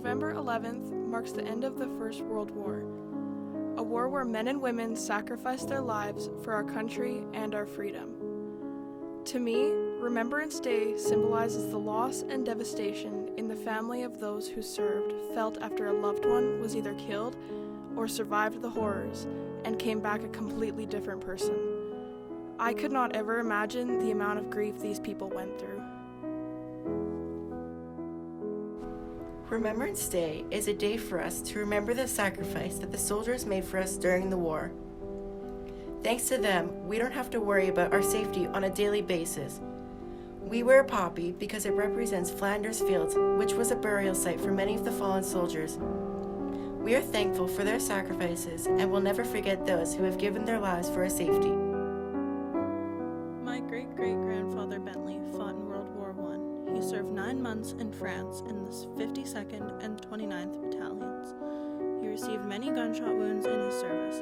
November 11th marks the end of the First World War, a war where men and women sacrificed their lives for our country and our freedom. To me, Remembrance Day symbolizes the loss and devastation in the family of those who served felt after a loved one was either killed or survived the horrors and came back a completely different person. I could not ever imagine the amount of grief these people went through. Remembrance Day is a day for us to remember the sacrifice that the soldiers made for us during the war. Thanks to them, we don't have to worry about our safety on a daily basis. We wear a poppy because it represents Flanders Fields, which was a burial site for many of the fallen soldiers. We are thankful for their sacrifices and will never forget those who have given their lives for our safety. My great-great-grandfather Bentley fought in World War I. He served 9 months in France in the 52nd and 29th Battalions. He received many gunshot wounds in his service.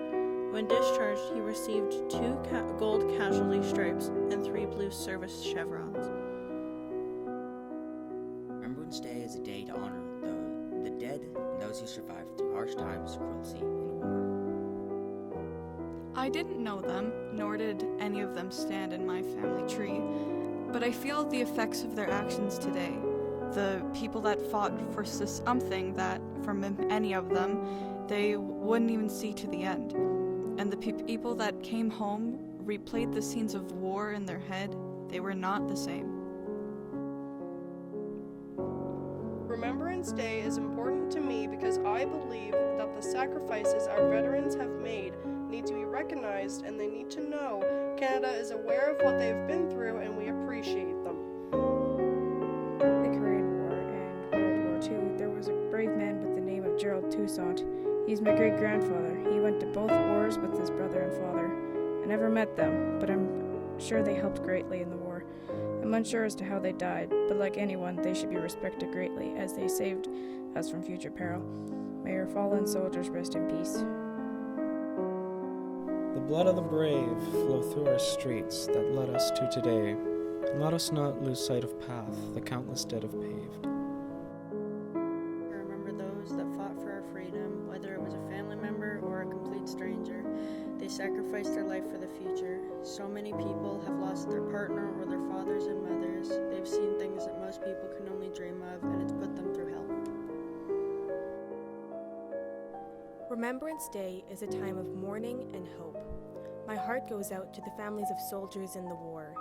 When discharged, he received 2 gold casualty stripes and 3 blue service chevrons. Remembrance Day is a day to honor the dead and those who survived through harsh times, cruelty, and war. I didn't know them, nor did any of them stand in my family tree, but I feel the effects of their actions today. The people that fought for something that, from any of them, they wouldn't even see to the end. And the people that came home replayed the scenes of war in their head. They were not the same. Remembrance Day is important to me because I believe that the sacrifices our veterans have made need to be recognized, and they need to know Canada is aware of what they've been through and we appreciate them. The Korean War and World War II, there was a brave man with the name of Gerald Toussaint. He's my great-grandfather. He went to both wars with his brother and father. I never met them, but I'm sure they helped greatly in the war. I'm unsure as to how they died, but like anyone, they should be respected greatly, as they saved us from future peril. May our fallen soldiers rest in peace. The blood of the brave flow through our streets that led us to today, and let us not lose sight of path the countless dead have paved. Remember those that fought for our freedom, whether it was a family member or a complete stranger. They sacrificed their life for the future. So many people have lost their partner or their fathers and mothers. They've seen things that most people can only dream of, and it's put them through hell. Remembrance Day is a time of mourning and hope. My heart goes out to the families of soldiers in the war.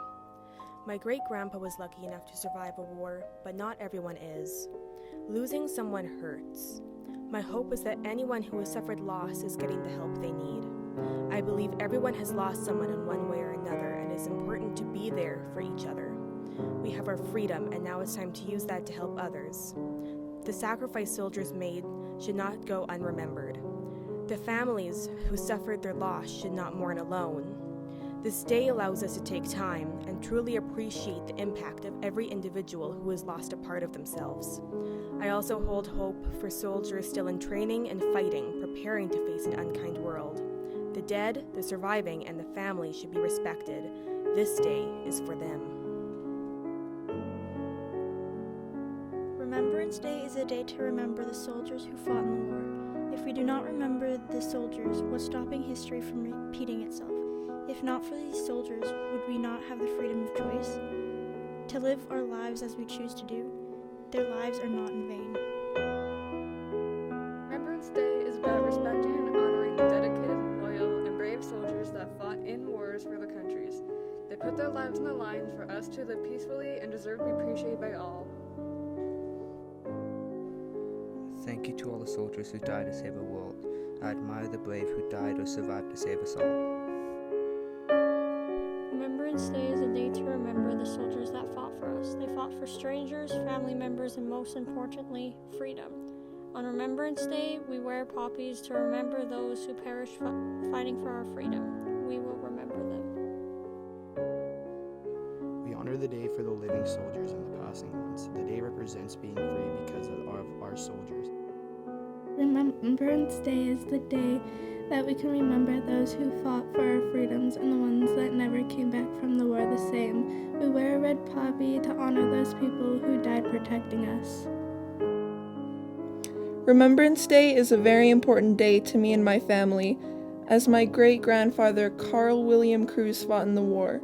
My great-grandpa was lucky enough to survive a war, but not everyone is. Losing someone hurts. My hope is that anyone who has suffered loss is getting the help they need. I believe everyone has lost someone in one way or another, and it is important to be there for each other. We have our freedom, and now it's time to use that to help others. The sacrifice soldiers made should not go unremembered. The families who suffered their loss should not mourn alone. This day allows us to take time and truly appreciate the impact of every individual who has lost a part of themselves. I also hold hope for soldiers still in training and fighting, preparing to face an unkind world. The dead, the surviving, and the family should be respected. This day is for them. Remembrance Day is a day to remember the soldiers who fought in the war. If we do not remember the soldiers, what's stopping history from repeating itself? If not for these soldiers, would we not have the freedom of choice? To live our lives as we choose to do? Their lives are not in vain. Remembrance Day is about respecting and honoring the dedicated, loyal, and brave soldiers that fought in wars for the countries. They put their lives on the line for us to live peacefully and deserve to be appreciated by all. Thank you to all the soldiers who died to save the world. I admire the brave who died or survived to save us all. Remembrance Day is a day to remember the soldiers that fought for us. They fought for strangers, family members, and most importantly, freedom. On Remembrance Day, we wear poppies to remember those who perished fighting for our freedom. We will remember them. We honor the day for the living soldiers and the passing ones. The day represents being free because of our soldiers. Remembrance Day is the day that we can remember those who fought for our freedoms and the ones that never came back from the war the same. We wear a red poppy to honor those people who died protecting us. Remembrance Day is a very important day to me and my family, as my great-grandfather Carl William Cruz fought in the war.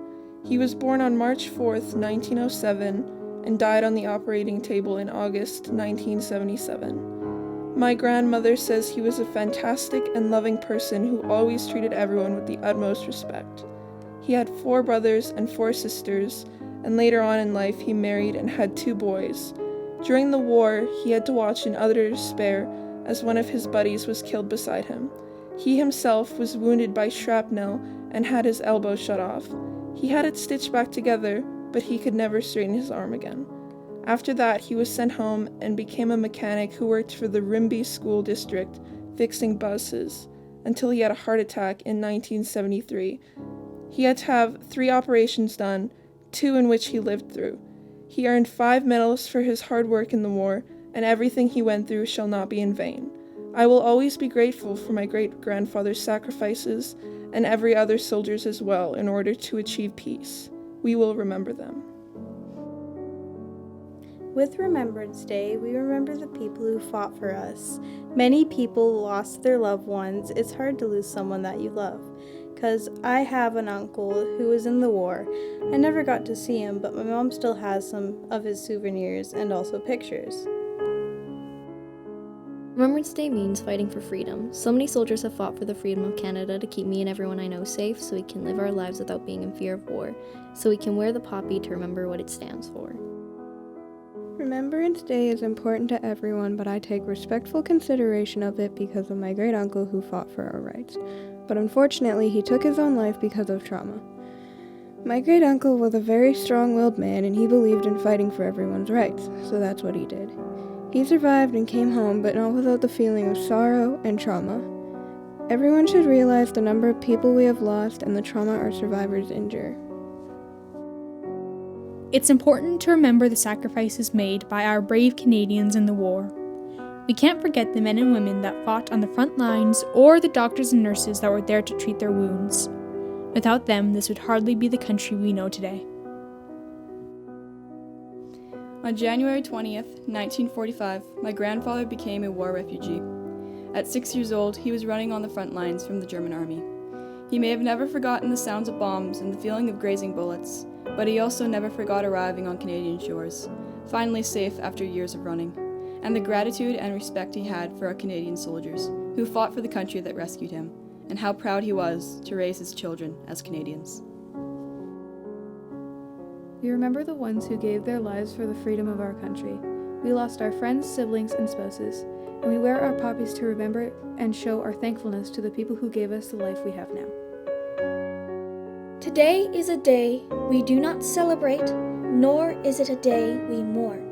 He was born on March 4th, 1907, and died on the operating table in August 1977. My grandmother says he was a fantastic and loving person who always treated everyone with the utmost respect. He had 4 brothers and 4 sisters, and later on in life he married and had 2 boys. During the war, he had to watch in utter despair as one of his buddies was killed beside him. He himself was wounded by shrapnel and had his elbow shut off. He had it stitched back together, but he could never straighten his arm again. After that, he was sent home and became a mechanic who worked for the Rimby School District, fixing buses, until he had a heart attack in 1973. He had to have 3 operations done, 2 in which he lived through. He earned 5 medals for his hard work in the war, and everything he went through shall not be in vain. I will always be grateful for my great-grandfather's sacrifices, and every other soldier's as well, in order to achieve peace. We will remember them. With Remembrance Day, we remember the people who fought for us. Many people lost their loved ones. It's hard to lose someone that you love. Because I have an uncle who was in the war. I never got to see him, but my mom still has some of his souvenirs and also pictures. Remembrance Day means fighting for freedom. So many soldiers have fought for the freedom of Canada to keep me and everyone I know safe, so we can live our lives without being in fear of war, so we can wear the poppy to remember what it stands for. Remembrance Day is important to everyone, but I take respectful consideration of it because of my great uncle who fought for our rights. But unfortunately, he took his own life because of trauma. My great uncle was a very strong-willed man, and he believed in fighting for everyone's rights, so that's what he did. He survived and came home, but not without the feeling of sorrow and trauma. Everyone should realize the number of people we have lost and the trauma our survivors endure. It's important to remember the sacrifices made by our brave Canadians in the war. We can't forget the men and women that fought on the front lines or the doctors and nurses that were there to treat their wounds. Without them, this would hardly be the country we know today. On January 20th, 1945, my grandfather became a war refugee. At 6 years old, he was running on the front lines from the German army. He may have never forgotten the sounds of bombs and the feeling of grazing bullets, but he also never forgot arriving on Canadian shores, finally safe after years of running, and the gratitude and respect he had for our Canadian soldiers, who fought for the country that rescued him, and how proud he was to raise his children as Canadians. We remember the ones who gave their lives for the freedom of our country. We lost our friends, siblings, and spouses, and we wear our poppies to remember and show our thankfulness to the people who gave us the life we have now. Today is a day we do not celebrate, nor is it a day we mourn.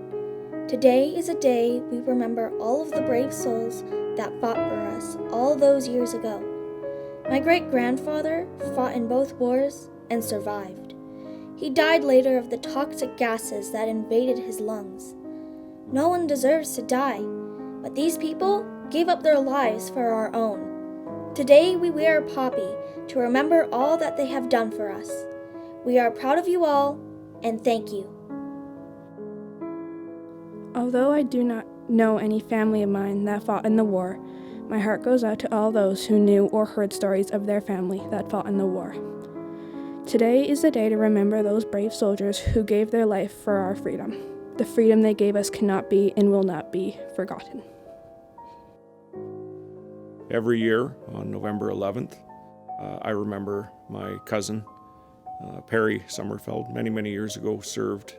Today is a day we remember all of the brave souls that fought for us all those years ago. My great-grandfather fought in both wars and survived. He died later of the toxic gases that invaded his lungs. No one deserves to die, but these people gave up their lives for our own. Today we wear a poppy to remember all that they have done for us. We are proud of you all, and thank you. Although I do not know any family of mine that fought in the war, my heart goes out to all those who knew or heard stories of their family that fought in the war. Today is the day to remember those brave soldiers who gave their life for our freedom. The freedom they gave us cannot be and will not be forgotten. Every year on November 11th, I remember my cousin, Perry Sommerfeld, many years ago served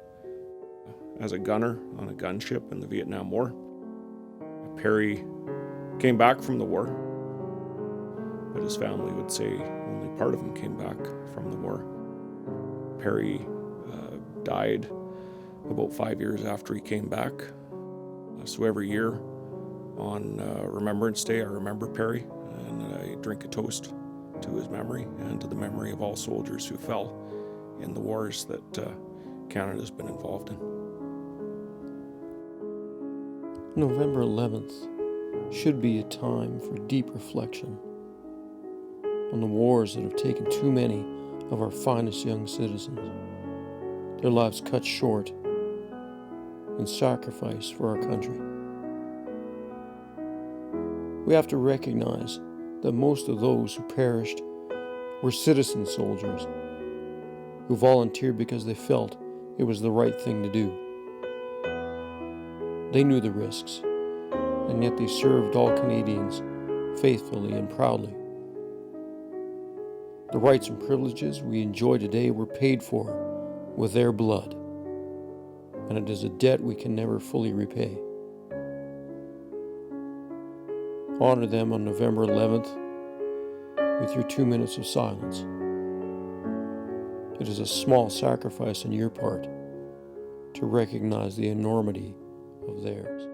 as a gunner on a gunship in the Vietnam War. Perry came back from the war, but his family would say only part of him came back from the war. Perry died about 5 years after he came back. So every year on Remembrance Day, I remember Perry, and I drink a toast to his memory and to the memory of all soldiers who fell in the wars that Canada's been involved in. November 11th should be a time for deep reflection on the wars that have taken too many of our finest young citizens, their lives cut short in sacrifice for our country. We have to recognize that most of those who perished were citizen soldiers who volunteered because they felt it was the right thing to do. They knew the risks, and yet they served all Canadians faithfully and proudly. The rights and privileges we enjoy today were paid for with their blood, and it is a debt we can never fully repay. Honor them on November 11th with your 2 minutes of silence. It is a small sacrifice on your part to recognize the enormity of theirs.